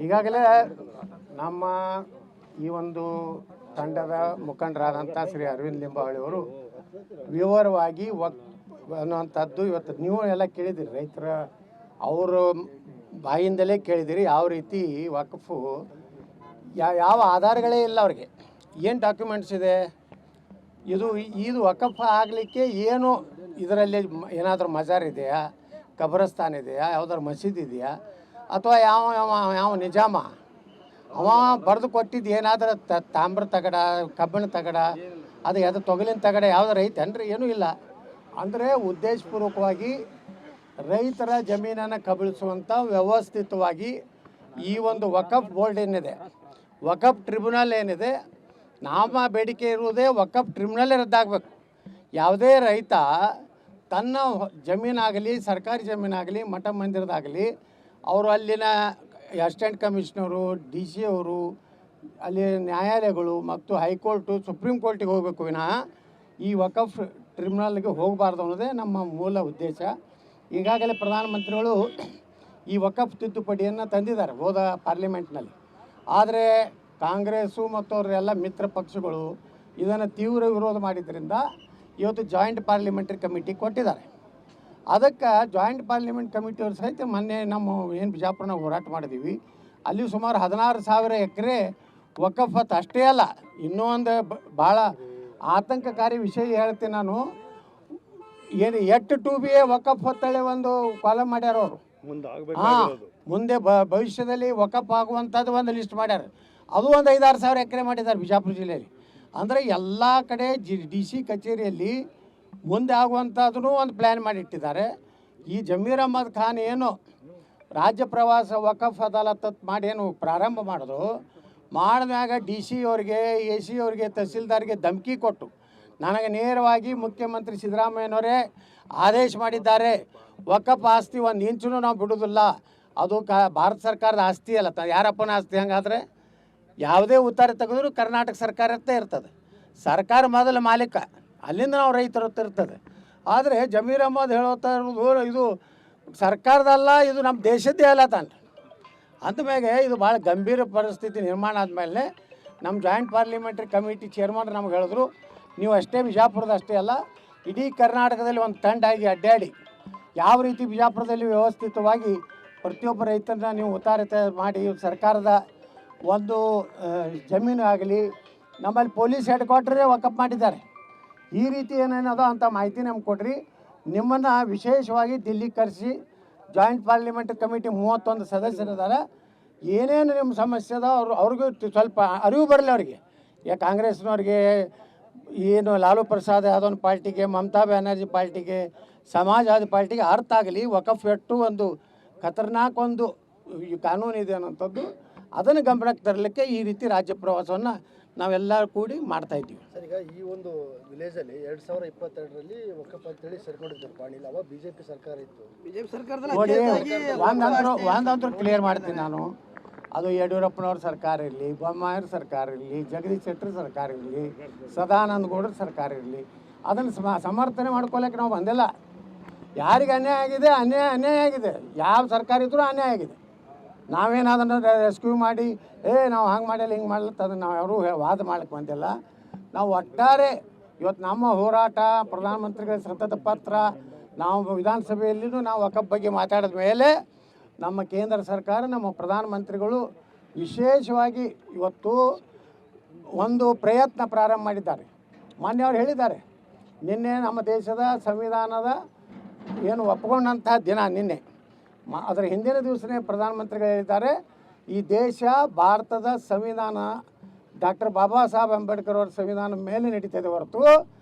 ಈಗಾಗಲೇ ನಮ್ಮ ಈ ಒಂದು ತಂಡದ ಮುಖಂಡರಾದಂಥ ಶ್ರೀ ಅರವಿಂದ್ ಲಿಂಬಾವಳಿ ಅವರು ವಿವರವಾಗಿ ಅನ್ನುವಂಥದ್ದು ಇವತ್ತು ನೀವು ಎಲ್ಲ ಕೇಳಿದಿರಿ, ರೈತರ ಅವರ ಬಾಯಿಂದಲೇ ಕೇಳಿದಿರಿ. ಯಾವ ರೀತಿ ವಕ್ಫು ಯಾವ ಆಧಾರಗಳೇ ಇಲ್ಲ ಅವ್ರಿಗೆ, ಏನು ಡಾಕ್ಯುಮೆಂಟ್ಸ್ ಇದೆ, ಇದು ವಕಫ್ ಆಗಲಿಕ್ಕೆ ಏನು ಇದರಲ್ಲಿ ಏನಾದರೂ ಮಜಾರ್ ಇದೆಯಾ, ಕಬ್ರಸ್ತಾನ್ ಇದೆಯಾ, ಯಾವ್ದಾದ್ರು ಮಸೀದಿ ಇದೆಯಾ, ಅಥವಾ ಯಾವ ನಿಜಾಮ ಅವ ಬರೆದು ಕೊಟ್ಟಿದ್ದು ಏನಾದರೂ ತಾಮ್ರ ತಗಡ, ಕಬ್ಬಿಣ ತಗಡ, ಅದು ತೊಗಲಿನ ತಗಡ ಯಾವ್ದಾರು ಐತೇನ್ರಿ? ಏನೂ ಇಲ್ಲ. ಅಂದರೆ ಉದ್ದೇಶಪೂರ್ವಕವಾಗಿ ರೈತರ ಜಮೀನನ್ನು ಕಬಳಿಸುವಂಥ ವ್ಯವಸ್ಥಿತವಾಗಿ ಈ ಒಂದು ವಕಫ್ ಬೋರ್ಡ್ ಏನಿದೆ, ವಕಫ್ ಟ್ರಿಬ್ಯುನಲ್ ಏನಿದೆ, ನಮ್ಮ ಬೇಡಿಕೆ ಇರುವುದೇ ವಕಫ್ ಟ್ರಿಬ್ಯುನಲ್ಲೇ ರದ್ದಾಗಬೇಕು. ಯಾವುದೇ ರೈತ ತನ್ನ ಜಮೀನಾಗಲಿ, ಸರ್ಕಾರಿ ಜಮೀನಾಗಲಿ, ಮಠ ಮಂದಿರದಾಗಲಿ, ಅವರು ಅಲ್ಲಿನ ಅಸಿಸ್ಟೆಂಟ್ ಕಮಿಷನರು, ಡಿ ಸಿ ಅವರು, ಅಲ್ಲಿ ನ್ಯಾಯಾಲಯಗಳು ಮತ್ತು ಹೈಕೋರ್ಟು, ಸುಪ್ರೀಂ ಕೋರ್ಟಿಗೆ ಹೋಗಬೇಕು ವಿನಃ ಈ ವಕಫ್ ಟ್ರಿಬ್ಯುನಲ್ಗೆ ಹೋಗಬಾರ್ದು ಅನ್ನೋದೇ ನಮ್ಮ ಮೂಲ ಉದ್ದೇಶ. ಈಗಾಗಲೇ ಪ್ರಧಾನಮಂತ್ರಿಗಳು ಈ ವಕಫ್ ತಿದ್ದುಪಡಿಯನ್ನು ತಂದಿದ್ದಾರೆ ಹೋದ ಪಾರ್ಲಿಮೆಂಟ್ನಲ್ಲಿ. ಆದರೆ ಕಾಂಗ್ರೆಸ್ಸು ಮತ್ತು ಅವರೆಲ್ಲ ಮಿತ್ರ ಪಕ್ಷಗಳು ಇದನ್ನು ತೀವ್ರ ವಿರೋಧ ಮಾಡಿದ್ದರಿಂದ ಇವತ್ತು ಜಾಯಿಂಟ್ ಪಾರ್ಲಿಮೆಂಟ್ರಿ ಕಮಿಟಿ ಕೊಟ್ಟಿದ್ದಾರೆ. ಅದಕ್ಕೆ ಜಾಯಿಂಟ್ ಪಾರ್ಲಿಮೆಂಟ್ ಕಮಿಟಿಯವ್ರು ಸಹಿತ ಮೊನ್ನೆ ನಮ್ಮ ಏನು ಬಿಜಾಪುರನ ಹೋರಾಟ ಮಾಡಿದ್ದೀವಿ, ಅಲ್ಲಿ ಸುಮಾರು 16,000 ಎಕರೆ ವಕಫತ್ ಅಷ್ಟೇ ಅಲ್ಲ, ಇನ್ನೂ ಒಂದು ಭಾಳ ಆತಂಕಕಾರಿ ವಿಷಯ ಹೇಳ್ತೀನಿ ನಾನು. ಏನು 8 2B ವಕಫ್ ಹೊತ್ತಳೆ ಒಂದು ಕಾಲಮ್ ಮಾಡ್ಯಾರ ಅವರು. ಮುಂದೆ ಭವಿಷ್ಯದಲ್ಲಿ ವಕಫ್ ಆಗುವಂಥದ್ದು ಒಂದು ಲಿಸ್ಟ್ ಮಾಡ್ಯಾರ. ಅದು ಒಂದು 5-6 ಸಾವಿರ ಎಕರೆ ಮಾಡಿದ್ದಾರೆ ಬಿಜಾಪುರ ಜಿಲ್ಲೆಯಲ್ಲಿ. ಅಂದರೆ ಎಲ್ಲ ಕಡೆ ಡಿ ಸಿ ಕಚೇರಿಯಲ್ಲಿ ಮುಂದೆ ಆಗುವಂಥದ್ದೂ ಒಂದು ಪ್ಲ್ಯಾನ್ ಮಾಡಿಟ್ಟಿದ್ದಾರೆ. ಈ ಜಮೀರ್ ಅಹ್ಮದ್ ಖಾನ್ ಏನು ರಾಜ್ಯ ಪ್ರವಾಸ ವಕಫ್ ಅದಾಲತ್ ಮಾಡಿ ಏನು ಪ್ರಾರಂಭ ಮಾಡಿದ್ರು, ಮಾಡಿದಾಗ ಡಿ ಸಿ ಅವ್ರಿಗೆ, ಎ ಸಿ ಅವ್ರಿಗೆ, ತಹಸೀಲ್ದಾರ್ಗೆ ಧಮಕಿ ಕೊಟ್ಟು ನನಗೆ ನೇರವಾಗಿ ಮುಖ್ಯಮಂತ್ರಿ ಸಿದ್ದರಾಮಯ್ಯನವರೇ ಆದೇಶ ಮಾಡಿದ್ದಾರೆ, ವಕಫ್ ಆಸ್ತಿ ಒಂದು ಇಂಚೂ ನಾವು ಬಿಡೋದಿಲ್ಲ, ಅದು ಭಾರತ ಸರ್ಕಾರದ ಆಸ್ತಿ ಅಲ್ಲ, ಯಾರಪ್ಪನ ಆಸ್ತಿ. ಹಂಗಾದರೆ ಯಾವುದೇ ಉತ್ತರ ತೆಗೆದ್ರು ಕರ್ನಾಟಕ ಸರ್ಕಾರದ್ದೇ ಇರ್ತದೆ, ಸರ್ಕಾರ ಮೊದಲ ಮಾಲೀಕ, ಅಲ್ಲಿಂದ ನಾವು ರೈತರು ಇರ್ತದೆ. ಆದರೆ ಜಮೀರ್ ಅಹ್ಮದ್ ಹೇಳೋತಾ ಇರೋದು ಇದು ಸರ್ಕಾರದಲ್ಲ, ಇದು ನಮ್ಮ ದೇಶದ್ದೇ ಅಲ್ಲ ತಾನೆ. ಅಂದಮೇಲೆ ಇದು ಭಾಳ ಗಂಭೀರ ಪರಿಸ್ಥಿತಿ ನಿರ್ಮಾಣ ಆದಮೇಲೆ ನಮ್ಮ ಜಾಯಿಂಟ್ ಪಾರ್ಲಿಮೆಂಟ್ರಿ ಕಮಿಟಿ ಚೇರ್ಮನ್ ನಮ್ಗೆ ಹೇಳಿದ್ರು, ನೀವು ಅಷ್ಟೇ ಬಿಜಾಪುರದ ಅಷ್ಟೇ ಅಲ್ಲ, ಇಡೀ ಕರ್ನಾಟಕದಲ್ಲಿ ಒಂದು ತಂಡ ಆಗಿ ಅಡ್ಡಾಡಿ ಯಾವ ರೀತಿ ಬಿಜಾಪುರದಲ್ಲಿ ವ್ಯವಸ್ಥಿತವಾಗಿ ಪ್ರತಿಯೊಬ್ಬ ರೈತರನ್ನ ನೀವು ಉತ್ತಾರಿತ ಮಾಡಿ ಸರ್ಕಾರದ ಒಂದು ಜಮೀನು ಆಗಲಿ, ನಮ್ಮಲ್ಲಿ ಪೊಲೀಸ್ ಹೆಡ್ ಕ್ವಾರ್ಟರೇ ವಕಫ್ ಮಾಡಿದ್ದಾರೆ. ಈ ರೀತಿ ಏನೇನದೋ ಅಂಥ ಮಾಹಿತಿ ನಮ್ಗೆ ಕೊಡ್ರಿ. ನಿಮ್ಮನ್ನು ವಿಶೇಷವಾಗಿ ದಿಲ್ಲಿಗೆ ಕರೆಸಿ ಜಾಯಿಂಟ್ ಪಾರ್ಲಿಮೆಂಟ್ ಕಮಿಟಿ 31 ಸದಸ್ಯರಿದ್ದಾರೆ, ಏನೇನು ನಿಮ್ಮ ಸಮಸ್ಯೆ ಅದ ಅವ್ರಿಗೂ ಸ್ವಲ್ಪ ಅರಿವು ಬರಲಿ ಅವರಿಗೆ. ಕಾಂಗ್ರೆಸ್ನವ್ರಿಗೆ ಏನು ಲಾಲು ಪ್ರಸಾದ್ ಯಾದವ್ ಪಾರ್ಟಿಗೆ, ಮಮತಾ ಬ್ಯಾನರ್ಜಿ ಪಾರ್ಟಿಗೆ, ಸಮಾಜವಾದಿ ಪಾರ್ಟಿಗೆ ಅರ್ಥ ಆಗಲಿ ವಕಫ್ ಎಷ್ಟು ಒಂದು ಖತರ್ನಾಕ್ ಒಂದು ಕಾನೂನು ಇದೆ ಅನ್ನೋಂಥದ್ದು. ಅದನ್ನು ಗಮನಕ್ಕೆ ತರಲಿಕ್ಕೆ ಈ ರೀತಿ ರಾಜ್ಯ ಪ್ರವಾಸವನ್ನು ನಾವೆಲ್ಲ ಕೂಡಿ ಮಾಡ್ತಾಯಿದ್ದೀವಿ. ಸರ್, ಈಗ ಈ ಒಂದು ವಿಲೇಜಲ್ಲಿ 2022ರಲ್ಲಿ ವಕಫ್ ಅಂತೇಳಿ ಸೇರ್ಕೊಂಡಿದ್ದಾರೆ ಪಾಣಿಲ್, ಅವಾಗ ಬಿಜೆಪಿ ಸರ್ಕಾರ ಇತ್ತು. ಬಿಜೆಪಿ ಸರ್ಕಾರದಲ್ಲಿ ನೋಡಿ ಒಂದಂತೂ ಕ್ಲಿಯರ್ ಮಾಡ್ತೀನಿ ನಾನು. ಅದು ಯಡಿಯೂರಪ್ಪನವ್ರ ಸರ್ಕಾರ ಇರಲಿ, ಬೊಮ್ಮಾಯಿಯವ್ರ ಸರ್ಕಾರ ಇರಲಿ, ಜಗದೀಶ್ ಶೆಟ್ಟರ್ ಸರ್ಕಾರ ಇರಲಿ, ಸದಾನಂದ ಗೌಡರ ಸರ್ಕಾರ ಇರಲಿ, ಅದನ್ನು ಸಮರ್ಥನೆ ಮಾಡ್ಕೊಳ್ಳೋಕೆ ನಾವು ಬಂದಿಲ್ಲ. ಯಾರಿಗೆ ಅನ್ಯಾಯ ಆಗಿದೆ, ಅನ್ಯಾಯ ಆಗಿದೆ. ಯಾವ ಸರ್ಕಾರ ಇದ್ರೂ ಅನ್ಯಾಯ ಆಗಿದೆ. ನಾವೇನು ಅದನ್ನು ರೆಸ್ಕ್ಯೂ ಮಾಡಿ ನಾವು ಹಂಗೆ ಮಾಡಿಲ್ಲ ಹಿಂಗೆ ಮಾಡಲ್ಲ ಅದನ್ನು ನಾವು ಯಾರೂ ವಾದ ಮಾಡಕ್ಕೆ ಬಂದಿಲ್ಲ. ನಾವು ಒಟ್ಟಾರೆ ಇವತ್ತು ನಮ್ಮ ಹೋರಾಟ, ಪ್ರಧಾನಮಂತ್ರಿಗಳ ಸತತ ಪತ್ರ, ನಾವು ವಿಧಾನಸಭೆಯಲ್ಲಿಯೂ ನಾವು ವಕಫ್ ಬಗ್ಗೆ ಮಾತಾಡಿದ ಮೇಲೆ ನಮ್ಮ ಕೇಂದ್ರ ಸರ್ಕಾರ, ನಮ್ಮ ಪ್ರಧಾನಮಂತ್ರಿಗಳು ವಿಶೇಷವಾಗಿ ಇವತ್ತು ಒಂದು ಪ್ರಯತ್ನ ಪ್ರಾರಂಭ ಮಾಡಿದ್ದಾರೆ. ಮಾನ್ಯ ಅವರು ಹೇಳಿದ್ದಾರೆ, ನಿನ್ನೆ ನಮ್ಮ ದೇಶದ ಸಂವಿಧಾನದ ಏನು ಒಪ್ಪಿಕೊಂಡಂಥ ದಿನ ನಿನ್ನೆ, ಅದರ ಹಿಂದಿನ ದಿವಸನೇ ಪ್ರಧಾನಮಂತ್ರಿಗಳು ಹೇಳಿದ್ದಾರೆ, ಈ ದೇಶ ಭಾರತದ ಸಂವಿಧಾನ ಡಾಕ್ಟರ್ ಬಾಬಾ ಸಾಹೇಬ್ ಅಂಬೇಡ್ಕರ್ ಅವ್ರ ಸಂವಿಧಾನ ಮೇಲೆ ನಡೀತದೆ ಹೊರತು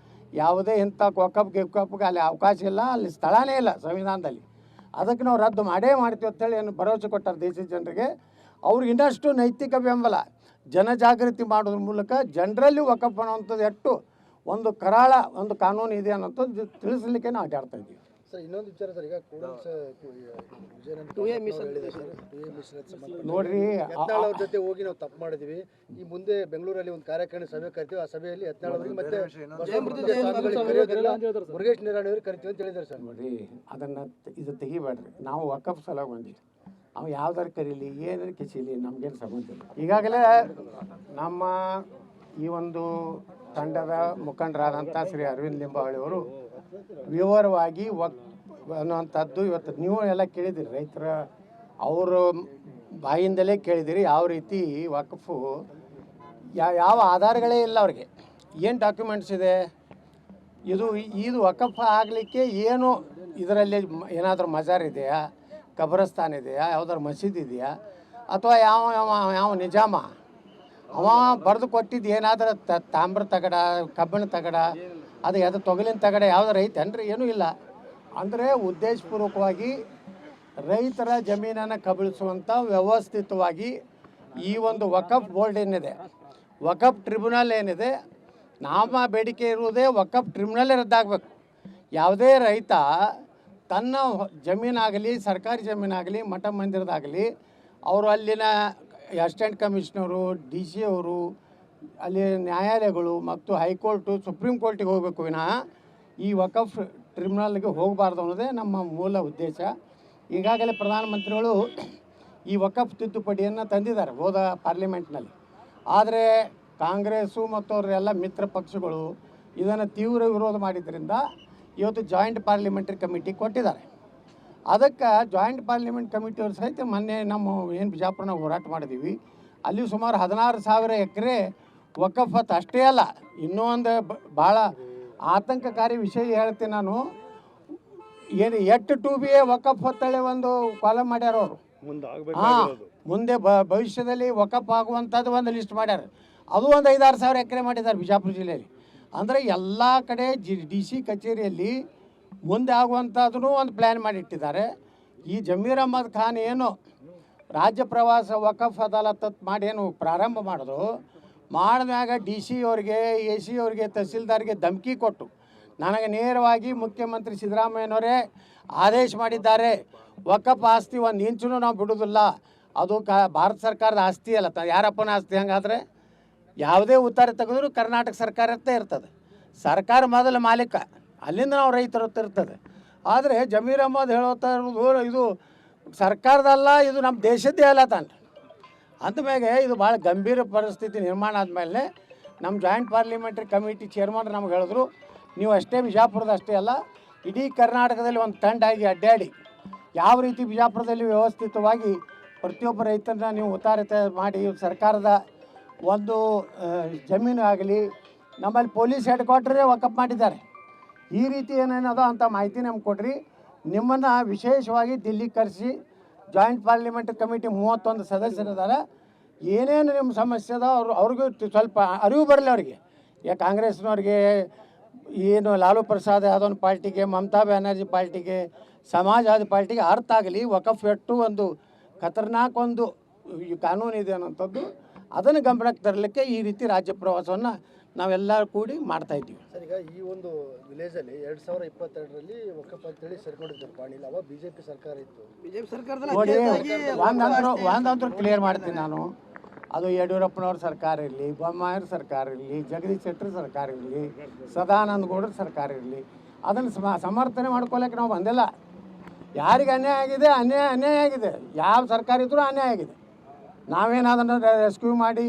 ಯಾವುದೇ ಇಂಥ ಗಿಕ್ಕಪ್ಗೆ ಅಲ್ಲಿ ಅವಕಾಶ ಇಲ್ಲ, ಅಲ್ಲಿ ಸ್ಥಳನೇ ಇಲ್ಲ ಸಂವಿಧಾನದಲ್ಲಿ. ಅದಕ್ಕೆ ನಾವು ರದ್ದು ಮಾಡೇ ಮಾಡ್ತೀವಿ ಅಂತೇಳಿ ಏನು ಭರವಸೆ ಕೊಟ್ಟಾರೆ ದೇಶದ ಜನರಿಗೆ. ಅವ್ರಿಗೆ ಇನ್ನಷ್ಟು ನೈತಿಕ ಬೆಂಬಲ, ಜನಜಾಗೃತಿ ಮಾಡೋದ್ರ ಮೂಲಕ ಜನರಲ್ಲಿ ವಕಫ್ ಅನ್ನುವಂಥದ್ದು ಎಷ್ಟು ಒಂದು ಕರಾಳ ಒಂದು ಕಾನೂನು ಇದೆ ಅನ್ನೋಂಥದ್ದು ತಿಳಿಸಲಿಕ್ಕೆ ನಾವು ಅಡ್ಡಾಡ್ತಾ ಇದ್ದೀವಿ. ಸರ್, ಇನ್ನೊಂದು ವಿಚಾರ ಸರ್, ಈಗ ನೋಡ್ರಿ, ಯತ್ನಾಳ್ ಅವ್ರ ಜೊತೆ ಹೋಗಿ ನಾವು ತಪ್ಪು ಮಾಡಿದ್ವಿ. ಈ ಮುಂದೆ ಬೆಂಗಳೂರಲ್ಲಿ ಒಂದು ಕಾರ್ಯಕಾರಿಣಿ ಸಭೆ ಕರಿತೀವಿ, ಆ ಸಭೆಯಲ್ಲಿ ಯತ್ನಾಳ್ ಅವರಿಗೆ ಮತ್ತೆ ಮುರುಗೇಶ್ ನಿರಾಣಿ ಅವ್ರಿಗೆ ಕರಿತೀವಿ ಅಂತ ಹೇಳಿದ್ದಾರೆ ಸರ್. ನೋಡ್ರಿ, ಅದನ್ನು ಇದು ತೆಗಿಬೇಡ್ರಿ. ನಾವು ವಕಫ್ ಸಲುವಾಗಿ ಬಂದಿವಿ, ಅವ ಯಾವ್ದಾರು ಕರೀಲಿ ಏನಾರು ಕಿಸಿಲಿ ನಮಗೇನು ಸಂಬಂಧ ಇಲ್ಲ. ಈಗಾಗಲೇ ನಮ್ಮ ಈ ಒಂದು ತಂಡದ ಮುಖಂಡರಾದಂಥ ಶ್ರೀ ಅರವಿಂದ್ ಲಿಂಬಾವಳಿ ಅವರು ವಿವರವಾಗಿ ಅನ್ನುವಂಥದ್ದು ಇವತ್ತು ನೀವು ಎಲ್ಲ ಕೇಳಿದಿರಿ, ರೈತರ ಅವರು ಬಾಯಿಂದಲೇ ಕೇಳಿದಿರಿ ಯಾವ ರೀತಿ ವಕ್ಫು ಯಾವ ಆಧಾರಗಳೇ ಇಲ್ಲ ಅವ್ರಿಗೆ, ಏನು ಡಾಕ್ಯುಮೆಂಟ್ಸ್ ಇದೆ, ಇದು ವಕಫ್ ಆಗಲಿಕ್ಕೆ ಏನು ಇದರಲ್ಲಿ ಏನಾದರೂ ಮಜಾರ್ ಇದೆಯಾ, ಕಬ್ರಸ್ತಾನ್ ಇದೆಯಾ, ಯಾವ್ದಾದ್ರು ಮಸೀದಿ ಇದೆಯಾ, ಅಥವಾ ಯಾವ ನಿಜಾಮ ಅವ ಬರೆದು ಕೊಟ್ಟಿದ್ದು ಏನಾದರೂ ತಾಮ್ರ ತಗಡ, ಕಬ್ಬಿಣ ತಗಡ, ಅದು ತೊಗಲಿನ ತಗಡ ಯಾವ್ದಾರು ಐತೇನ್ರಿ? ಏನೂ ಇಲ್ಲ. ಅಂದರೆ ಉದ್ದೇಶಪೂರ್ವಕವಾಗಿ ರೈತರ ಜಮೀನನ್ನು ಕಬಳಿಸುವಂಥ ವ್ಯವಸ್ಥಿತವಾಗಿ ಈ ಒಂದು ವಕಫ್ ಬೋರ್ಡ್ ಏನಿದೆ, ವಕಫ್ ಟ್ರಿಬ್ಯುನಲ್ ಏನಿದೆ, ನಮ್ಮ ಬೇಡಿಕೆ ಇರುವುದೇ ವಕಫ್ ಟ್ರಿಬ್ಯುನಲ್ಲೇ ರದ್ದಾಗಬೇಕು. ಯಾವುದೇ ರೈತ ತನ್ನ ಜಮೀನಾಗಲಿ, ಸರ್ಕಾರಿ ಜಮೀನಾಗಲಿ, ಮಠ ಮಂದಿರದಾಗಲಿ, ಅವರು ಅಲ್ಲಿನ ಅಸಿಸ್ಟೆಂಟ್ ಕಮಿಷನರು, ಡಿ ಸಿ ಅವರು, ಅಲ್ಲಿ ನ್ಯಾಯಾಲಯಗಳು ಮತ್ತು ಹೈಕೋರ್ಟು, ಸುಪ್ರೀಂ ಕೋರ್ಟಿಗೆ ಹೋಗಬೇಕು ವಿನಃ ಈ ವಕಫ್ ಟ್ರಿಬ್ಯುನಲ್ಗೆ ಹೋಗಬಾರ್ದು ಅನ್ನೋದೇ ನಮ್ಮ ಮೂಲ ಉದ್ದೇಶ. ಈಗಾಗಲೇ ಪ್ರಧಾನಮಂತ್ರಿಗಳು ಈ ವಕಫ್ ತಿದ್ದುಪಡಿಯನ್ನು ತಂದಿದ್ದಾರೆ ಹೋದ ಪಾರ್ಲಿಮೆಂಟ್ನಲ್ಲಿ. ಆದರೆ ಕಾಂಗ್ರೆಸ್ಸು ಮತ್ತು ಅವರೆಲ್ಲ ಮಿತ್ರ ಪಕ್ಷಗಳು ಇದನ್ನು ತೀವ್ರ ವಿರೋಧ ಮಾಡಿದ್ದರಿಂದ ಇವತ್ತು ಜಾಯಿಂಟ್ ಪಾರ್ಲಿಮೆಂಟ್ರಿ ಕಮಿಟಿ ಕೊಟ್ಟಿದ್ದಾರೆ. ಅದಕ್ಕೆ ಜಾಯಿಂಟ್ ಪಾರ್ಲಿಮೆಂಟ್ ಕಮಿಟಿಯವ್ರು ಸಹಿತ ಮೊನ್ನೆ ನಮ್ಮ ಏನು ಬಿಜಾಪುರನ ಹೋರಾಟ ಮಾಡಿದ್ದೀವಿ, ಅಲ್ಲಿ ಸುಮಾರು 16,000 ಎಕರೆ ವಕಫತ್ ಅಷ್ಟೇ ಅಲ್ಲ, ಇನ್ನೂ ಒಂದು ಭಾಳ ಆತಂಕಕಾರಿ ವಿಷಯ ಹೇಳ್ತೀನಿ ನಾನು. ಏನು 8 2BA ವಕಫ್ ಹೊತ್ತಳೆ ಒಂದು ಕಾಲಮ್ ಮಾಡ್ಯಾರ ಅವರು. ಮುಂದೆ ಭವಿಷ್ಯದಲ್ಲಿ ವಕಫ್ ಆಗುವಂಥದ್ದು ಒಂದು ಲಿಸ್ಟ್ ಮಾಡ್ಯಾರ. ಅದು ಒಂದು 5-6 ಸಾವಿರ ಎಕರೆ ಮಾಡಿದ್ದಾರೆ ಬಿಜಾಪುರ ಜಿಲ್ಲೆಯಲ್ಲಿ. ಅಂದರೆ ಎಲ್ಲ ಕಡೆ DC ಕಚೇರಿಯಲ್ಲಿ ಮುಂದೆ ಆಗುವಂಥದ್ದೂ ಒಂದು ಪ್ಲ್ಯಾನ್ ಮಾಡಿಟ್ಟಿದ್ದಾರೆ. ಈ ಜಮೀರ್ ಅಹ್ಮದ್ ಖಾನ್ ಏನು ರಾಜ್ಯ ಪ್ರವಾಸ ವಕಫ್ ಅದಾಲತ್ ಮಾಡಿ ಏನು ಪ್ರಾರಂಭ ಮಾಡಿದ್ರು, ಮಾಡಿದಾಗ DC ಅವ್ರಿಗೆ, AC ಅವ್ರಿಗೆ, ತಹಸೀಲ್ದಾರ್ಗೆ ಧಮಕಿ ಕೊಟ್ಟು ನನಗೆ ನೇರವಾಗಿ ಮುಖ್ಯಮಂತ್ರಿ ಸಿದ್ದರಾಮಯ್ಯನವರೇ ಆದೇಶ ಮಾಡಿದ್ದಾರೆ, ವಕಫ್ ಆಸ್ತಿ ಒಂದು ಇಂಚೂ ನಾವು ಬಿಡೋದಿಲ್ಲ, ಅದು ಭಾರತ ಸರ್ಕಾರದ ಆಸ್ತಿ ಅಲ್ಲ, ಯಾರಪ್ಪನ ಆಸ್ತಿ. ಹಂಗಾದರೆ ಯಾವುದೇ ಉತ್ತರ ತೆಗೆದ್ರು ಕರ್ನಾಟಕ ಸರ್ಕಾರದ್ದೇ ಇರ್ತದೆ, ಸರ್ಕಾರ ಮೊದಲ ಮಾಲೀಕ, ಅಲ್ಲಿಂದ ನಾವು ರೈತರು ಇರ್ತದೆ. ಆದರೆ ಜಮೀರ್ ಅಹ್ಮದ್ ಹೇಳೋತಾ ಇರೋದು ಇದು ಸರ್ಕಾರದಲ್ಲ, ಇದು ನಮ್ಮ ದೇಶದ್ದೇ ಅಲ್ಲ ತಾನೆ. ಅಂದಮೇಲೆ ಇದು ಭಾಳ ಗಂಭೀರ ಪರಿಸ್ಥಿತಿ ನಿರ್ಮಾಣ ಆದಮೇಲೆ ನಮ್ಮ ಜಾಯಿಂಟ್ ಪಾರ್ಲಿಮೆಂಟ್ರಿ ಕಮಿಟಿ ಚೇರ್ಮನ್ ನಮ್ಗೆ ಹೇಳಿದ್ರು, ನೀವು ಅಷ್ಟೇ ಬಿಜಾಪುರದ ಅಷ್ಟೇ ಅಲ್ಲ, ಇಡೀ ಕರ್ನಾಟಕದಲ್ಲಿ ಒಂದು ತಂಡ ಆಗಿ ಅಡ್ಡಾಡಿ ಯಾವ ರೀತಿ ಬಿಜಾಪುರದಲ್ಲಿ ವ್ಯವಸ್ಥಿತವಾಗಿ ಪ್ರತಿಯೊಬ್ಬ ರೈತರನ್ನ ನೀವು ಉತ್ತಾರಿತ ಮಾಡಿ ಸರ್ಕಾರದ ಒಂದು ಜಮೀನು ಆಗಲಿ, ನಮ್ಮಲ್ಲಿ ಪೊಲೀಸ್ ಹೆಡ್ ಕ್ವಾರ್ಟರೇ ವಕಫ್ ಮಾಡಿದ್ದಾರೆ. ಈ ರೀತಿ ಏನೇನದೋ ಅಂಥ ಮಾಹಿತಿ ನಮ್ಗೆ ಕೊಡ್ರಿ. ನಿಮ್ಮನ್ನು ವಿಶೇಷವಾಗಿ ದಿಲ್ಲಿಗೆ ಕರೆಸಿ ಜಾಯಿಂಟ್ ಪಾರ್ಲಿಮೆಂಟ್ ಕಮಿಟಿ 31 ಸದಸ್ಯರಿದ್ದಾರೆ, ಏನೇನು ನಿಮ್ಮ ಸಮಸ್ಯೆ ಅದ ಅವ್ರಿಗೂ ಸ್ವಲ್ಪ ಅರಿವು ಬರಲಿ ಅವರಿಗೆ. ಕಾಂಗ್ರೆಸ್ನವ್ರಿಗೆ ಏನು ಲಾಲು ಪ್ರಸಾದ್ ಯಾದವ್ ಪಾರ್ಟಿಗೆ, ಮಮತಾ ಬ್ಯಾನರ್ಜಿ ಪಾರ್ಟಿಗೆ, ಸಮಾಜವಾದಿ ಪಾರ್ಟಿಗೆ ಅರ್ಥ ಆಗಲಿ ವಕಫ್ ಎಷ್ಟು ಒಂದು ಖತರ್ನಾಕ್ ಒಂದು ಕಾನೂನು ಇದೆ ಅನ್ನೋಂಥದ್ದು, ಅದನ್ನು ಗಮನಕ್ಕೆ ತರಲಿಕ್ಕೆ ಈ ರೀತಿ ರಾಜ್ಯ ಪ್ರವಾಸವನ್ನು ನಾವೆಲ್ಲ ಕೂಡಿ ಮಾಡ್ತಾಯಿದ್ದೀವಿ. ಸರ್, ಈಗ ಈ ಒಂದು ವಿಲೇಜಲ್ಲಿ 2022ರಲ್ಲಿ ವಕಫ್ ಅಂತೇಳಿ ಸೇರ್ಕೊಂಡಿದ್ದಾರೆ ಪಾಣಿಲ್. ಅವಾಗ BJP ಸರ್ಕಾರ ಇತ್ತು. BJP ಸರ್ಕಾರದಲ್ಲಿ ನೋಡಿ, ಒಂದಂತೂ ಕ್ಲಿಯರ್ ಮಾಡ್ತೀನಿ ನಾನು. ಅದು ಯಡಿಯೂರಪ್ಪನವ್ರ ಸರ್ಕಾರ ಇರಲಿ, ಬೊಮ್ಮಾಯಿಯವ್ರ ಸರ್ಕಾರ ಇರಲಿ, ಜಗದೀಶ್ ಶೆಟ್ಟರ್ ಸರ್ಕಾರ ಇರಲಿ, ಸದಾನಂದ ಗೌಡರ ಸರ್ಕಾರ ಇರಲಿ, ಅದನ್ನು ಸಮರ್ಥನೆ ಮಾಡ್ಕೊಳ್ಳೋಕೆ ನಾವು ಬಂದಿಲ್ಲ. ಯಾರಿಗೆ ಅನ್ಯಾಯ ಆಗಿದೆ, ಅನ್ಯಾಯ ಆಗಿದೆ. ಯಾವ ಸರ್ಕಾರ ಇದ್ರೂ ಅನ್ಯಾಯ ಆಗಿದೆ. ನಾವೇನು ಅದನ್ನು ರೆಸ್ಕ್ಯೂ ಮಾಡಿ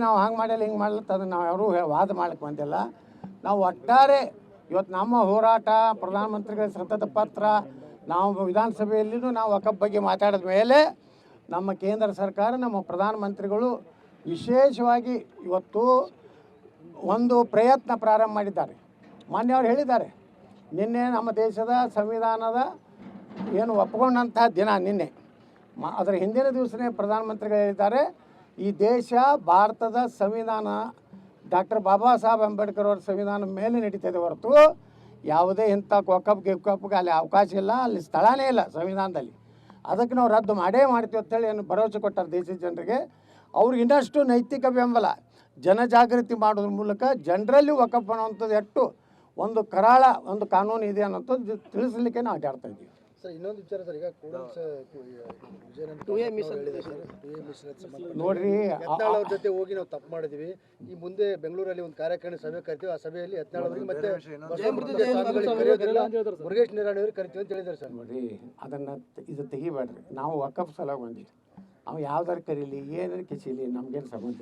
ನಾವು ಹಂಗೆ ಮಾಡಿಲ್ಲ ಹಿಂಗೆ ಮಾಡಲ್ಲ ಅದನ್ನು ನಾವು ಯಾರೂ ವಾದ ಮಾಡಕ್ಕೆ ಬಂದಿಲ್ಲ. ನಾವು ಒಟ್ಟಾರೆ ಇವತ್ತು ನಮ್ಮ ಹೋರಾಟ, ಪ್ರಧಾನಮಂತ್ರಿಗಳ ಸತತ ಪತ್ರ, ನಾವು ವಿಧಾನಸಭೆಯಲ್ಲಿಯೂ ನಾವು ವಕಫ್ ಬಗ್ಗೆ ಮಾತಾಡಿದ ಮೇಲೆ ನಮ್ಮ ಕೇಂದ್ರ ಸರ್ಕಾರ, ನಮ್ಮ ಪ್ರಧಾನಮಂತ್ರಿಗಳು ವಿಶೇಷವಾಗಿ ಇವತ್ತು ಒಂದು ಪ್ರಯತ್ನ ಪ್ರಾರಂಭ ಮಾಡಿದ್ದಾರೆ. ಮಾನ್ಯ ಅವರು ಹೇಳಿದ್ದಾರೆ, ನಿನ್ನೆ ನಮ್ಮ ದೇಶದ ಸಂವಿಧಾನದ ಏನು ಒಪ್ಪಿಕೊಂಡಂಥ ದಿನ ನಿನ್ನೆ, ಅದರ ಹಿಂದಿನ ದಿವಸನೇ ಪ್ರಧಾನಮಂತ್ರಿಗಳು ಹೇಳಿದ್ದಾರೆ, ಈ ದೇಶ ಭಾರತದ ಸಂವಿಧಾನ ಡಾಕ್ಟರ್ ಬಾಬಾ ಸಾಹೇಬ್ ಅಂಬೇಡ್ಕರ್ ಅವ್ರ ಸಂವಿಧಾನ ಮೇಲೆ ನಡೀತದೆ ಹೊರತು ಯಾವುದೇ ಇಂಥ ಗಿಕ್ಕಪ್ಗೆ ಅಲ್ಲಿ ಅವಕಾಶ ಇಲ್ಲ, ಅಲ್ಲಿ ಸ್ಥಳನೇ ಇಲ್ಲ ಸಂವಿಧಾನದಲ್ಲಿ. ಅದಕ್ಕೆ ನಾವು ರದ್ದು ಮಾಡೇ ಮಾಡ್ತೀವಿ ಅಂತೇಳಿ ಏನು ಭರವಸೆ ಕೊಟ್ಟಾರೆ ದೇಶದ ಜನರಿಗೆ. ಅವ್ರಿಗೆ ಇನ್ನಷ್ಟು ನೈತಿಕ ಬೆಂಬಲ, ಜನಜಾಗೃತಿ ಮಾಡೋದ್ರ ಮೂಲಕ ಜನರಲ್ಲಿ ವಕಫ್ ಅನ್ನುವಂಥದ್ದು ಎಷ್ಟು ಒಂದು ಕರಾಳ ಒಂದು ಕಾನೂನು ಇದೆ ಅನ್ನೋಂಥದ್ದು ತಿಳಿಸಲಿಕ್ಕೆ ನಾವು ಅಡ್ಡಾಡ್ತಾ ಇದ್ದೀವಿ. ಸರ್ ಇನ್ನೊಂದು ವಿಚಾರ ಸರ್, ಈಗ ಕೂಡಲ್ಸ್ ವಿಜಯನಂದ ಹೇಳಿದೆ ಸರ್, 2A ಮಿಷನ್ ಸಂಬಂಧ ನೋಡ್ರಿ ಯತ್ನಾಳ್ ಅವ್ರ ಜೊತೆ ಹೋಗಿ ನಾವು ತಪ್ಪು ಮಾಡಿದ್ವಿ, ಈ ಮುಂದೆ ಬೆಂಗಳೂರಲ್ಲಿ ಒಂದು ಕಾರ್ಯಕಾರಿಣಿ ಸಭೆ ಕರಿತೀವಿ, ಆ ಸಭೆಯಲ್ಲಿ ಯತ್ನಾಳ್ ಅವರಿಗೆ ಮತ್ತೆ ಮುರುಗೇಶ್ ನಿರಾಣಿ ಅವ್ರಿಗೆ ಕರಿತೀವಿ ಅಂತ ಹೇಳಿದ್ದಾರೆ ಸರ್. ನೋಡ್ರಿ ಅದನ್ನು ಇದು ತೆಗಿಬೇಡ್ರಿ. ನಾವು ವಕಫ್ ಸಲ ಬಂದಿವಿ, ಅವ ಯಾವ್ದಾರು ಕರೀಲಿ ಏನಾರು ಕಿಸಿಲಿ ನಮ್ಗೇನು ಸಂಬಂಧ ಇಲ್ಲ.